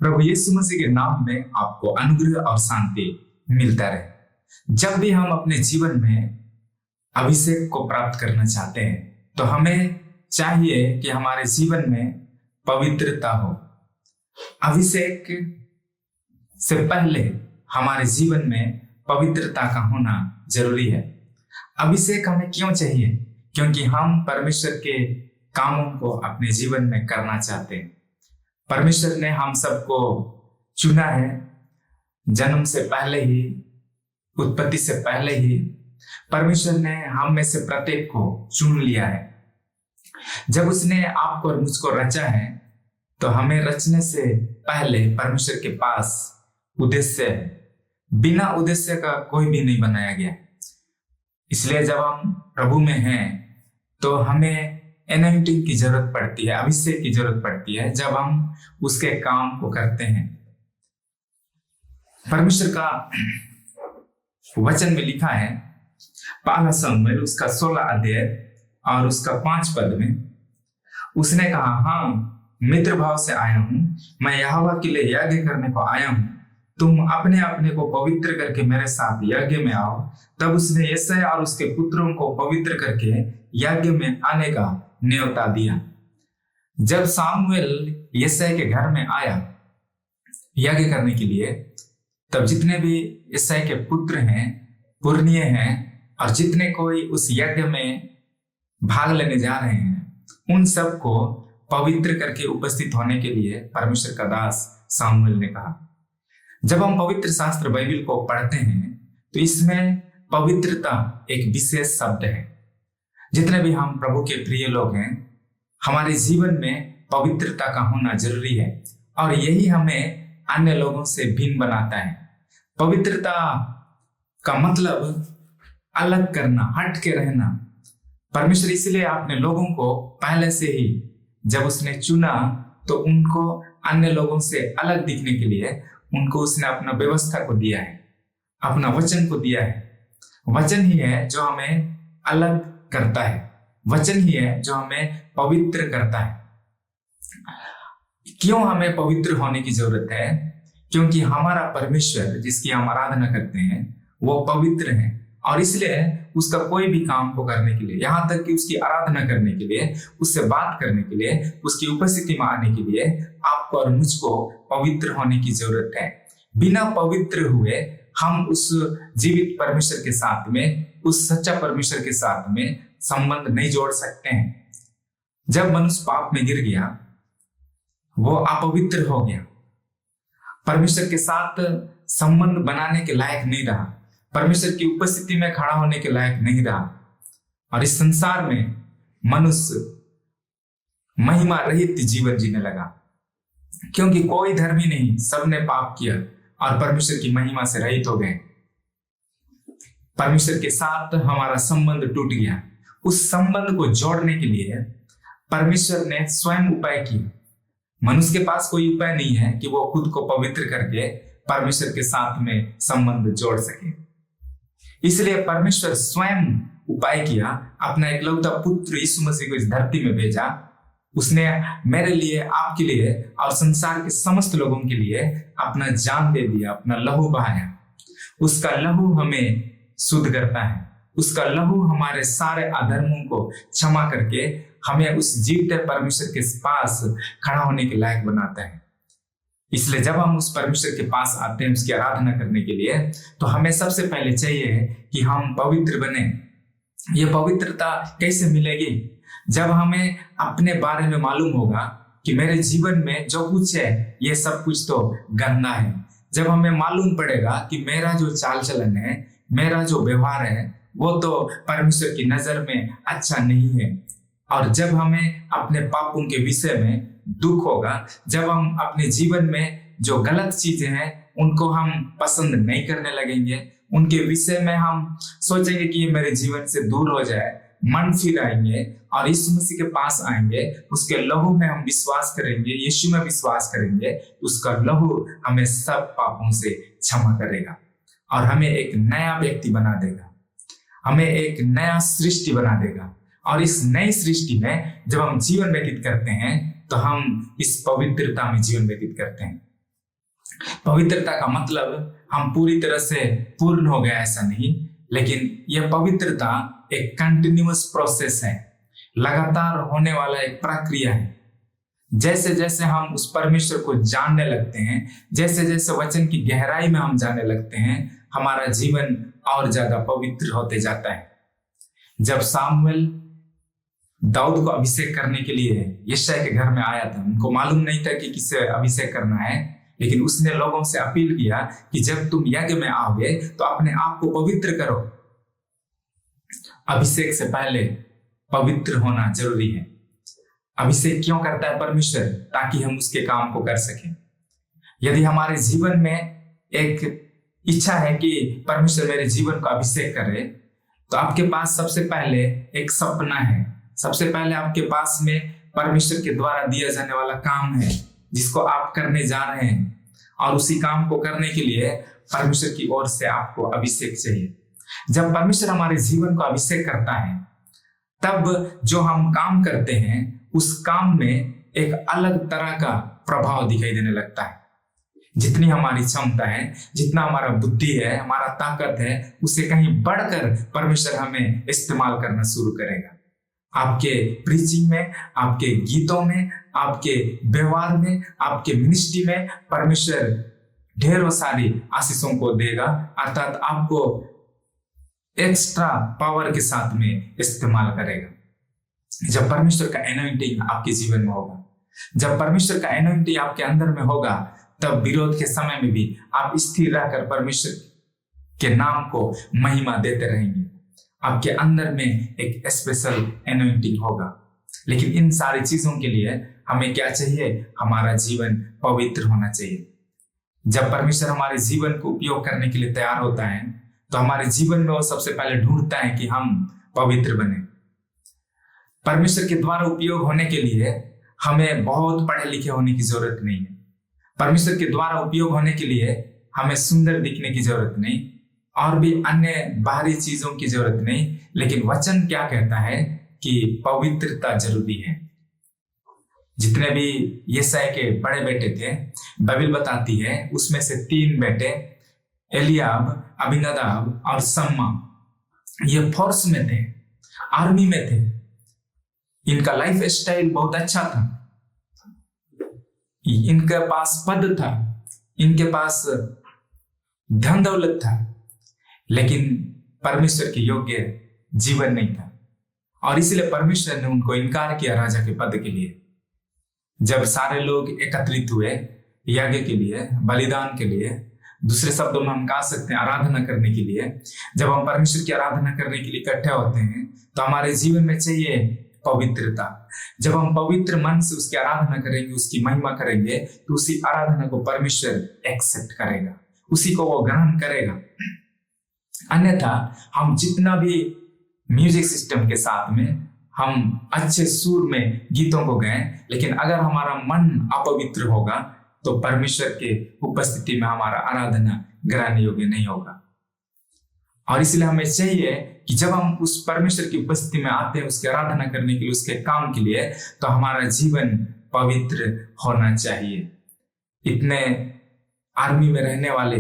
प्रभु यीशु मसीह के नाम में आपको अनुग्रह और शांति मिलता रहे। जब भी हम अपने जीवन में अभिषेक को प्राप्त करना चाहते हैं तो हमें चाहिए कि हमारे जीवन में पवित्रता हो। अभिषेक से पहले हमारे जीवन में पवित्रता का होना जरूरी है। अभिषेक हमें क्यों चाहिए? क्योंकि हम परमेश्वर के कामों को अपने जीवन में करना चाहते हैं। परमेश्वर ने हम सबको चुना है। जन्म से पहले ही, उत्पत्ति से पहले ही परमेश्वर ने हम में से प्रत्येक को चुन लिया है। जब उसने आपको और मुझको रचा है तो हमें रचने से पहले परमेश्वर के पास उद्देश्य है। बिना उद्देश्य का कोई भी नहीं बनाया गया। इसलिए जब हम प्रभु में हैं तो हमें एनॉइंटिंग की जरूरत पड़ती है, अभिषेक की जरूरत पड़ती है जब हम उसके काम को करते हैं। परमेश्वर का वचन में लिखा है, पहला शमूएल उसका 16 अध्याय और उसका 5 पद में उसने कहा, हाँ मित्र भाव से आया हूं, मैं यहोवा के लिए यज्ञ करने को आया हूं, तुम अपने अपने को पवित्र करके मेरे साथ यज्ञ में आओ। तब उसने यशायाह और उसके पुत्रों को पवित्र करके यज्ञ में आने का न्योता दिया। जब सामुएल यशायाह के घर में आया यज्ञ करने के लिए, तब जितने भी यशायाह के पुत्र हैं, पुरनिये हैं और जितने कोई उस यज्ञ में भाग लेने जा रहे हैं, उन सबको पवित्र करके उपस्थित होने के लिए परमेश्वर का दास सामुएल ने कहा। जब हम पवित्र शास्त्र बाइबल को पढ़ते हैं तो इसमें पवित्रता एक विशेष शब्द है। जितने भी हम प्रभु के प्रिय लोग हैं, हमारे जीवन में पवित्रता का होना जरूरी है और यही हमें अन्य लोगों से भिन्न बनाता है। पवित्रता का मतलब अलग करना, हट के रहना। परमेश्वर इसलिए आपने लोगों को पहले से ही जब उसने चुना तो उनको अन्य लोगों से अलग दिखने के लिए उनको उसने अपना व्यवस्था को दिया है, अपना वचन को दिया है। वचन ही है जो हमें अलग करता है, वचन ही है जो हमें पवित्र करता है। क्यों हमें पवित्र होने की जरूरत है? क्योंकि हमारा परमेश्वर जिसकी हम आराधना करते हैं वो पवित्र है और इसलिए उसका कोई भी काम को करने के लिए, यहाँ तक कि उसकी आराधना करने के लिए, उससे बात करने के लिए, उसकी उपस्थिति में आने के लिए आपको और मुझको पवित्र होने की जरूरत है। बिना पवित्र हुए हम उस जीवित परमेश्वर के साथ में, उस सच्चा परमेश्वर के साथ में संबंध नहीं जोड़ सकते हैं। जब मनुष्य पाप में गिर गया, वो अपवित्र हो गया, परमेश्वर के साथ संबंध बनाने के लायक नहीं रहा, परमेश्वर की उपस्थिति में खड़ा होने के लायक नहीं रहा और इस संसार में मनुष्य महिमा रहित जीवन जीने लगा। क्योंकि कोई धर्मी नहीं, सबने पाप किया और परमेश्वर की महिमा से रहित हो गए। परमेश्वर के साथ हमारा संबंध टूट गया। उस संबंध को जोड़ने के लिए परमेश्वर ने स्वयं उपाय किया। मनुष्य के पास कोई उपाय नहीं है कि वो खुद को पवित्र करके परमेश्वर के साथ में संबंध जोड़ सके। इसलिए परमेश्वर स्वयं उपाय किया, अपना एकलौता पुत्र यीशु मसीह को इस धरती में भेजा। उसने मेरे लिए, आपके लिए और संसार के समस्त लोगों के लिए अपना जान दे दिया, अपना लहू बहाया। उसका लहू हमें शुद्ध करता है। उसका लहू हमारे सारे अधर्मों को क्षमा करके हमें उस जीवते परमेश्वर के पास खड़ा होने के लायक बनाता है। इसलिए जब हम उस परमेश्वर के पास आते हैं उसकी आराधना करने के लिए, तो हमें सबसे पहले चाहिए कि हम पवित्र बने। ये पवित्रता कैसे मिलेगी? जब हमें अपने बारे में मालूम होगा कि मेरे जीवन में जो कुछ है ये सब कुछ तो गंदा है। जब हमें मालूम पड़ेगा कि मेरा जो चाल चलन है, मेरा जो व्यवहार है, वो तो परमेश्वर की नजर में अच्छा नहीं है। और जब हमें अपने पापों के विषय में दुख होगा, जब हम अपने जीवन में जो गलत चीजें हैं उनको हम पसंद नहीं करने लगेंगे, उनके विषय में हम सोचेंगे कि ये मेरे जीवन से दूर हो जाए, मन फिर आएंगे और यीशु मसीह के पास आएंगे, उसके लहू में हम विश्वास करेंगे, यीशु में विश्वास करेंगे, उसका लहू हमें सब पापों से क्षमा करेगा और हमें एक नया व्यक्ति बना देगा, हमें एक नया सृष्टि बना देगा। और इस नई सृष्टि में जब हम जीवन व्यतीत करते हैं तो हम इस पवित्रता में जीवन व्यतीत करते हैं। पवित्रता का मतलब हम पूरी तरह से पूर्ण हो गए ऐसा नहीं, लेकिन यह पवित्रता एक कंटिन्यूअस प्रोसेस है, लगातार होने वाला एक प्रक्रिया है। जैसे जैसे हम उस परमेश्वर को जानने लगते हैं, जैसे जैसे वचन की गहराई में हम जाने लगते हैं, हमारा जीवन और ज्यादा पवित्र होते जाता है। जब सामुएल दाऊद को अभिषेक करने के लिए यशायाह के घर में आया था, उनको मालूम नहीं था कि किससे अभिषेक करना है, लेकिन उसने लोगों से अपील किया कि जब तुम यज्ञ में आओगे तो अपने आप को पवित्र करो। अभिषेक से पहले पवित्र होना जरूरी है। अभिषेक क्यों करता है परमेश्वर? ताकि हम उसके काम को कर सकें। यदि हमारे जीवन में एक इच्छा है कि परमेश्वर मेरे जीवन को अभिषेक करे, तो आपके पास सबसे पहले एक सपना है, सबसे पहले आपके पास में परमेश्वर के द्वारा दिया जाने वाला काम है जिसको आप करने जा रहे हैं, और उसी काम को करने के लिए परमेश्वर की ओर से आपको अभिषेक चाहिए। जब परमेश्वर हमारे जीवन को अभिषेक करता है, तब जो हम काम करते हैं उस काम में एक अलग तरह का प्रभाव दिखाई देने लगता है। जितनी हमारी क्षमता है, जितना हमारा बुद्धि है, हमारा ताकत है, उससे कहीं बढ़कर परमेश्वर हमें इस्तेमाल करना शुरू करेगा। आपके प्रीचिंग में, आपके गीतों में, आपके व्यवहार में, आपके मिनिस्ट्री में परमेश्वर ढेरों सारी आशीषों को देगा, अर्थात आपको एक्स्ट्रा पावर के साथ में इस्तेमाल करेगा। जब परमेश्वर का एनॉइंटिंग आपके जीवन में होगा, जब परमेश्वर का एनॉइंटिंग आपके अंदर में होगा, तब विरोध के समय में भी आप स्थिर रहकर परमेश्वर के नाम को महिमा देते रहेंगे। आपके अंदर में एक स्पेशल एनॉइंटिंग होगा। लेकिन इन सारी चीजों के लिए हमें क्या चाहिए? हमारा जीवन पवित्र होना चाहिए। जब परमेश्वर हमारे जीवन को उपयोग करने के लिए तैयार होता है, तो हमारे जीवन में वो सबसे पहले ढूंढता है कि हम पवित्र बने। परमेश्वर के द्वारा उपयोग होने के लिए हमें बहुत पढ़े लिखे होने की जरूरत नहीं है। परमेश्वर के द्वारा उपयोग होने के लिए हमें सुंदर दिखने की जरूरत नहीं, और भी अन्य बाहरी चीजों की जरूरत नहीं। लेकिन वचन क्या कहता है कि पवित्रता जरूरी है। जितने भी यशायाह के बड़े बेटे थे, बाइबल बताती है उसमें से 3 बेटे एलियाब, अबीनादाब और शम्मा, ये फोर्स में थे, आर्मी में थे। इनका लाइफ स्टाइल बहुत अच्छा था, इनके पास पद था, इनके पास धन दौलत था, लेकिन परमेश्वर के योग्य जीवन नहीं था, और इसलिए परमेश्वर ने उनको इनकार किया राजा के पद के लिए। जब सारे लोग एकत्रित हुए यज्ञ के लिए, बलिदान के लिए, दूसरे शब्दों में हम कह सकते हैं आराधना करने के लिए, जब हम परमेश्वर की आराधना करने के लिए इकट्ठे होते हैं, तो हमारे जीवन में चाहिए पवित्रता। जब हम पवित्र मन से उसकी आराधना करेंगे, उसकी महिमा करेंगे, तो उसी आराधना को परमेश्वर एक्सेप्ट करेगा, उसी को वो ग्रहण करेगा। अन्यथा हम जितना भी म्यूजिक सिस्टम के साथ में हम अच्छे सुर में गीतों को गाएं, लेकिन अगर हमारा मन अपवित्र होगा, तो परमेश्वर के उपस्थिति में हमारा आराधना ग्रहण योग्य नहीं होगा। और इसलिए हमें चाहिए कि जब हम उस परमेश्वर की उपस्थिति में आते हैं, उसकी आराधना करने के लिए, उसके काम के लिए, तो हमारा जीवन पवित्र होना चाहिए। इतने आर्मी में रहने वाले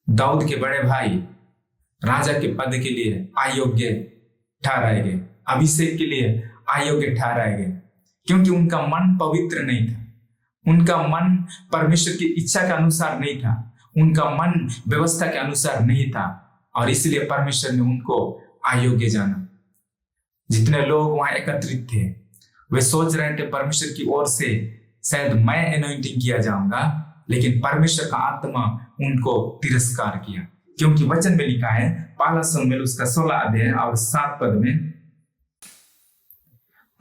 दाऊद के बड़े भाई राजा के पद के लिए अयोग्य ठहराए गए, अभिषेक के लिए अयोग्य ठहराए गए, क्योंकि उनका मन पवित्र नहीं था, उनका मन परमेश्वर की इच्छा के अनुसार नहीं था, उनका मन व्यवस्था के अनुसार नहीं था, और इसलिए परमेश्वर ने उनको अयोग्य जाना। जितने लोग वहां एकत्रित थे, वे सोच रहे थे परमेश्वर की ओर से शायद मैं एनॉइंटिंग किया जाऊंगा, लेकिन परमेश्वर का आत्मा उनको तिरस्कार किया, क्योंकि वचन में लिखा है, पहला शमूएल उसका 16 अध्याय और 7 पद में,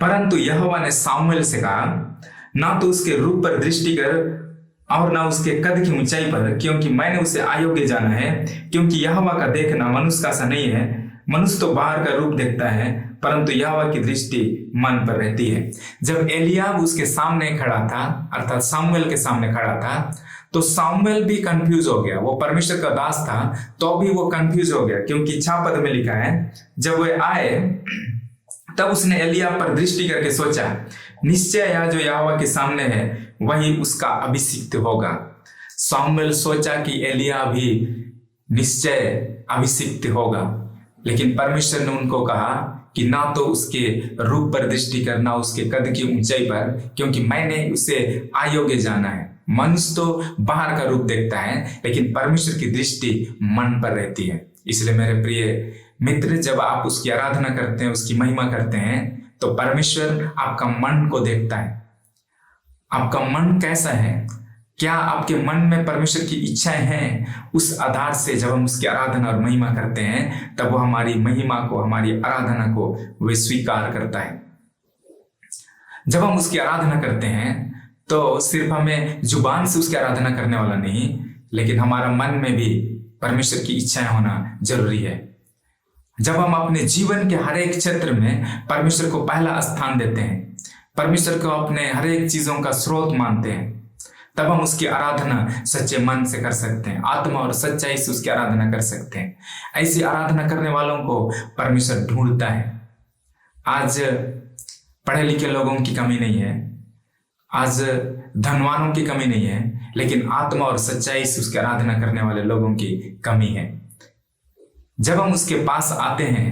परंतु यहोवा ने सामुएल से कहा, ना तो उसके रूप पर दृष्टि कर और ना उसके कद की ऊंचाई पर, क्योंकि मैंने उसे अयोग्य जाना है। क्योंकि यहोवा का देखना मनुष्य का सा नहीं है, मनुष्य तो बाहर का रूप देखता है, परंतु यहोवा की दृष्टि मन पर रहती है। जब एलियाब उसके सामने खड़ा था, अर्थात सामुएल के सामने खड़ा था, तो सामुएल भी कंफ्यूज हो गया। वो परमेश्वर का दास था, तो भी वो कंफ्यूज हो गया, क्योंकि 6 पद में लिखा है, जब वे आए तब उसने एलियाब पर दृष्टि करके सोचा, निश्चय यह जो यहोवा के सामने है वही उसका अभिषिक्त होगा। शामूएल सोचा कि एलिया भी निश्चय अभिषिक्त होगा, लेकिन परमेश्वर ने उनको कहा कि ना तो उसके रूप पर दृष्टि करना, उसके कद की ऊंचाई पर, क्योंकि मैंने उसे अयोग्य जाना है। मनुष्य तो बाहर का रूप देखता है, लेकिन परमेश्वर की दृष्टि मन पर रहती है। इसलिए मेरे प्रिय मित्र, जब आप उसकी आराधना करते हैं, उसकी महिमा करते हैं, तो परमेश्वर आपका मन को देखता है। आपका मन कैसा है? क्या आपके मन में परमेश्वर की इच्छाएं हैं? उस आधार से जब हम उसकी आराधना और महिमा करते हैं, तब वो हमारी महिमा को, हमारी आराधना को वे स्वीकार करता है। जब हम उसकी आराधना करते हैं तो सिर्फ हमें जुबान से उसकी आराधना करने वाला नहीं, लेकिन हमारा मन में भी परमेश्वर की इच्छाएं होना जरूरी है। जब हम अपने जीवन के हर एक क्षेत्र में परमेश्वर को पहला स्थान देते हैं, परमेश्वर को अपने हर एक चीजों का स्रोत मानते हैं, तब हम उसकी आराधना सच्चे मन से कर सकते हैं, आत्मा और सच्चाई से उसकी आराधना कर सकते हैं। ऐसी आराधना करने वालों को परमेश्वर ढूंढता है। आज पढ़े लिखे लोगों की कमी नहीं है, आज धनवानों की कमी नहीं है, लेकिन आत्मा और सच्चाई से उसकी आराधना करने वाले लोगों की कमी है। जब हम उसके पास आते हैं,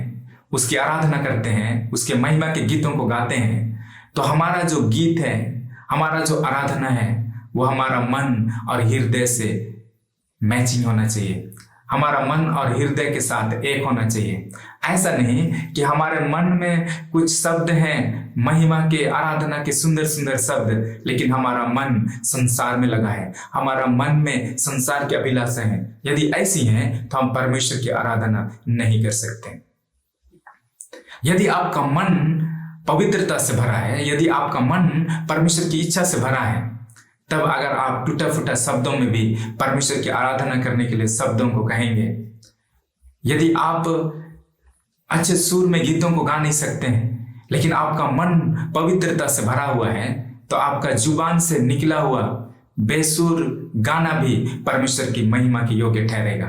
उसकी आराधना करते हैं, उसके महिमा के गीतों को गाते हैं, तो हमारा जो गीत है, हमारा जो आराधना है, वो हमारा मन और हृदय से मैचिंग होना चाहिए, हमारा मन और हृदय के साथ एक होना चाहिए। ऐसा नहीं कि हमारे मन में कुछ शब्द हैं, महिमा के, आराधना के सुंदर सुंदर शब्द, लेकिन हमारा मन संसार में लगा है, हमारा मन में संसार की अभिलाषा है। यदि ऐसी हैं तो हम परमेश्वर की आराधना नहीं कर सकते। यदि आपका मन पवित्रता से भरा है, यदि आपका मन परमेश्वर की इच्छा से भरा है, तब अगर आप टूटा फूटा शब्दों में भी परमेश्वर की आराधना करने के लिए शब्दों को कहेंगे, यदि आप अच्छे सुर में गीतों को गा नहीं सकते हैं, लेकिन आपका मन पवित्रता से भरा हुआ है, तो आपका जुबान से निकला हुआ बेसुर गाना भी परमेश्वर की महिमा के योग्य ठहरेगा।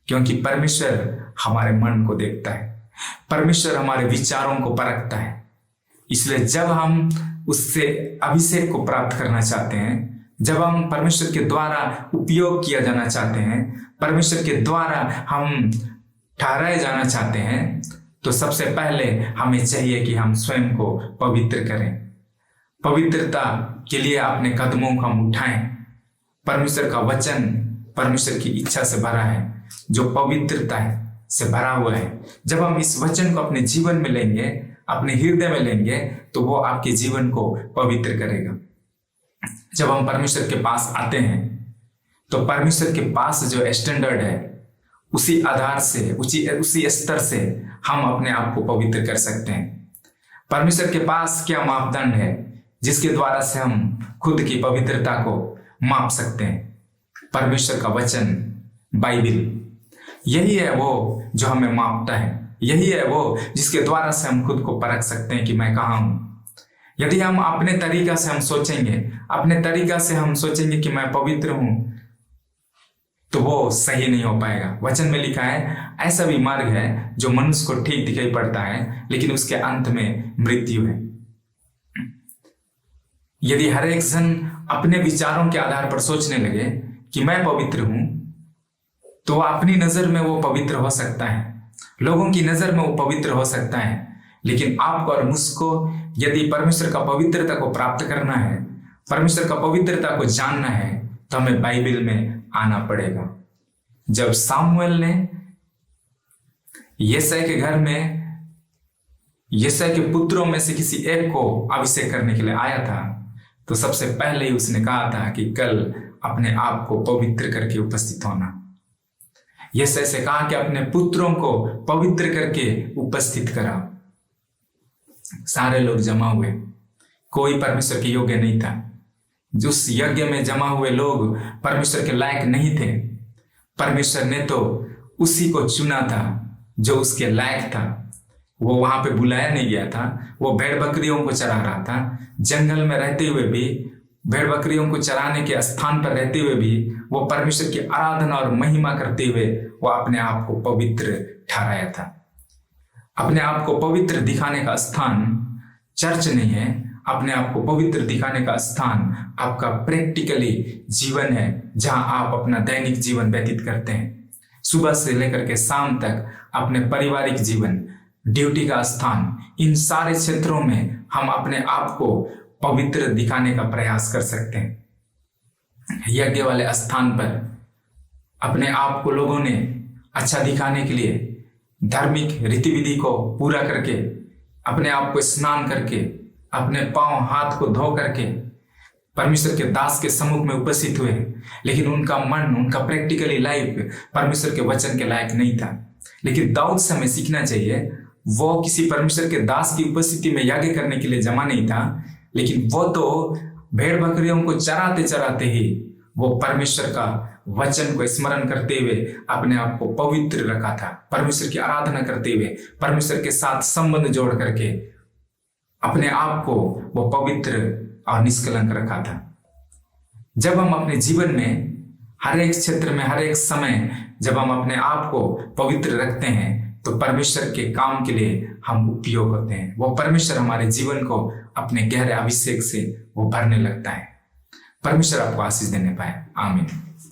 क्योंकि परमेश्वर हमारे मन को देखता है, परमेश्वर हमारे विचारों को परखता है। इसलिए जब हम उससे अभिषेक को प्राप्त करना चाहते हैं, जब हम परमेश्वर के द्वारा उपयोग किया जाना चाहते हैं, परमेश्वर के द्वारा हम ठहराए जाना चाहते हैं, तो सबसे पहले हमें चाहिए कि हम स्वयं को पवित्र करें। पवित्रता के लिए अपने कदमों को हम उठाएं। परमेश्वर का वचन परमेश्वर की इच्छा से भरा है, जो पवित्रता से भरा हुआ है। जब हम इस वचन को अपने जीवन में लेंगे, अपने हृदय में लेंगे, तो वो आपके जीवन को पवित्र करेगा। जब हम परमेश्वर के पास आते हैं, तो परमेश्वर के पास जो स्टैंडर्ड है, उसी आधार से, उसी स्तर से हम अपने आप को पवित्र कर सकते हैं। परमेश्वर के पास क्या मापदंड है जिसके द्वारा से हम खुद की पवित्रता को माप सकते हैं? परमेश्वर का वचन, बाइबिल, यही है वो जो हमें मापता है। यही है वो जिसके द्वारा से हम खुद को परख सकते हैं कि मैं कहाँ हूं। यदि हम अपने तरीका से हम सोचेंगे, अपने तरीका से हम सोचेंगे कि मैं पवित्र हूं, तो वो सही नहीं हो पाएगा। वचन में लिखा है, ऐसा भी मार्ग है जो मनुष्य को ठीक दिखाई पड़ता है, लेकिन उसके अंत में मृत्यु है। यदि हर एक जन अपने विचारों के आधार पर सोचने लगे कि मैं पवित्र हूं, तो अपनी नजर में वो पवित्र हो सकता है, लोगों की नजर में वो पवित्र हो सकता है। लेकिन आपको और मुझको यदि परमेश्वर का पवित्रता को प्राप्त करना है, परमेश्वर का पवित्रता को जानना है, तो हमें बाइबिल में आना पड़ेगा। जब सामुएल ने यिशै के घर में यिशै के पुत्रों में से किसी एक को अभिषेक करने के लिए आया था, तो सबसे पहले ही उसने कहा था कि कल अपने आप को पवित्र करके उपस्थित होना। यिशै से कहा कि अपने पुत्रों को पवित्र करके उपस्थित करा। सारे लोग जमा हुए, कोई परमेश्वर के योग्य नहीं था। उस यज्ञ में जमा हुए लोग परमेश्वर के लायक नहीं थे। परमेश्वर ने तो उसी को चुना था जो उसके लायक था। वो वहां पे बुलाया नहीं गया था, वो भेड़ बकरियों को चरा रहा था। जंगल में रहते हुए भी, भेड़ बकरियों को चराने के स्थान पर रहते हुए भी, वो परमेश्वर की आराधना और महिमा करते हुए वो अपने आप को पवित्र ठहराया था। अपने आप को पवित्र दिखाने का स्थान चर्च नहीं है, अपने आप को पवित्र दिखाने का स्थान आपका प्रैक्टिकली जीवन है, जहां आप अपना दैनिक जीवन व्यतीत करते हैं। सुबह से लेकर के शाम तक अपने पारिवारिक जीवन, ड्यूटी का स्थान, इन सारे क्षेत्रों में हम अपने आप को पवित्र दिखाने का प्रयास कर सकते हैं। यज्ञ वाले स्थान पर अपने आप को लोगों ने अच्छा दिखाने के लिए धार्मिक रीति विधि को पूरा करके, अपने आप को स्नान करके, अपने पांव हाथ को धो करके परमेश्वर के दास के सम्मुख में उपस्थित हुए, लेकिन उनका मन, उनका प्रैक्टिकली लाइफ परमेश्वर के वचन के लायक नहीं था। लेकिन दाऊद से हमें सीखना चाहिए, वो किसी परमेश्वर के दास की उपस्थिति में याग करने के लिए जमा नहीं था, लेकिन वो तो भेड़ बकरियों को चराते चराते ही वो परमेश्वर का वचन को स्मरण करते हुए अपने आप को पवित्र रखा था। परमेश्वर की आराधना करते हुए, परमेश्वर के साथ संबंध जोड़ करके अपने आप को वो पवित्र और निष्कलंक रखा था। जब हम अपने जीवन में हर एक क्षेत्र में, हर एक समय जब हम अपने आप को पवित्र रखते हैं, तो परमेश्वर के काम के लिए हम उपयोग होते हैं। वो परमेश्वर हमारे जीवन को अपने गहरे अभिषेक से वो भरने लगता है। परमेश्वर आपको आशीष देने पाए। आमीन।